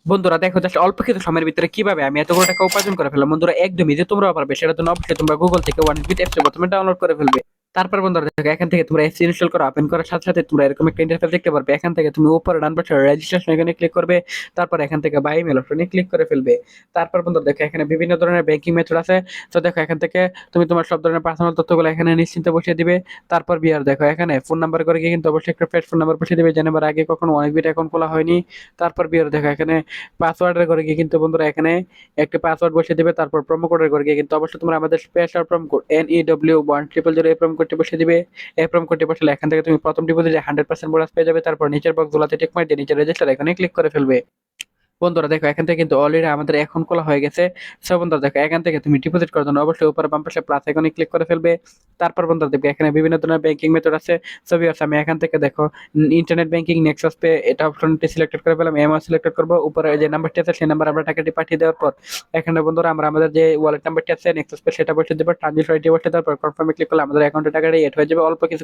বন্ধুরা দেখো জাস্ট অল্প কিছু সময়ের ভিতরে কিভাবে আমি এতগুলো টাকা উপার্জন করে ফেললাম। বন্ধুরা একদমই যে তোমরা পারবে সেটা জন্য অবশ্যই তোমরা গুগল থেকে ওয়ানবিট অ্যাপস প্রথমে ডাউনলোড করে ফেলবে। তারপর বন্ধুরা দেখো এখান থেকে তোমরা অ্যাপস ইনস্টল করো, ওপেন করার সাথে সাথে তোমরা এরকম একটা ইন্টারফেস দেখতে পারবে। এখান থেকে তুমি উপরে ডান পাশে রেজিস্ট্রেশন এখানে ক্লিক করবে। তারপর এখান থেকে বাই মেল অপশনে ক্লিক করে ফেলবে। তারপর বন্ধুরা দেখো এখানে বিভিন্ন ধরনের ব্যাংকিং মেথড আছে। তো দেখো এখান থেকে তুমি তোমার সব ধরনের পার্সোনাল তথ্যগুলো এখানে নিশ্চিন্তে বসিয়ে দিবে। তারপর বিয়ার দেখো এখানে ফোন নাম্বার করে গিয়ে কিন্তু অবশ্যই একটা ফ্রেশ ফোন নাম্বার বসিয়ে দিবে, জানাবার আগে কখনো অনেকবিট অ্যাকাউন্ট খোলা হয়নি। তারপর বিয়ার দেখো এখানে পাসওয়ার্ডের ঘরে গিয়ে কিন্তু বন্ধুরা এখানে একটা পাসওয়ার্ড বসিয়ে দিবে। তারপর প্রোমো কোডের ঘরে গিয়ে কিন্তু অবশ্যই তোমরা আমাদের স্পেশাল প্রোমো কোড NEW1000 এই প্রোমো কোডটি বসিয়ে দিবে। এই প্রোমো কোডটি বসালে এখান থেকে তুমি প্রথম ডিপোজিটে 100% বোনাস পেয়ে যাবে। তারপর নিচের বক্স গুলাতে টিক মার দিয়ে নিচে রেজিস্টার এখানে ক্লিক করে ফেলবে। বন্ধুরা দেখো এখান থেকে কিন্তু অলরেডি আমাদের অ্যাকাউন্ট খোলা হয়ে গেছে। সো বন্ধুরা দেখো এখান থেকে তুমি ডিপোজিট করার জন্য অবশ্যই উপরে বাম পাশে প্লাস আইকনে ক্লিক করে ফেলবে। তারপর বন্ধুরা দেখবে এখানে বিভিন্ন ধরনের ব্যাংকিং মেথড আছে। সো ভিউয়ার্স আমি এখান থেকে দেখো ইন্টারনেট ব্যাংকিং নেক্সাস পে এটা অপশনটি সিলেক্টেড করে ফেলাম, অ্যামাউন্ট সিলেক্টেড করব। উপরে যে নাম্বারটি আছে সেই নাম্বার আমরা টাকাটি পাঠিয়ে দেওয়ার পর এখানে বন্ধুরা আমরা আমাদের যে ওয়ালেট নাম্বারটি আছে নেক্সাস পে সেটা বসিয়ে দেবো, ট্রানজিশন আইডি বসিয়ে দেওয়ার পর কনফার্মে ক্লিক করলে আমাদের অ্যাকাউন্টে টাকাটা এড হয়ে যাবে অল্প কিছু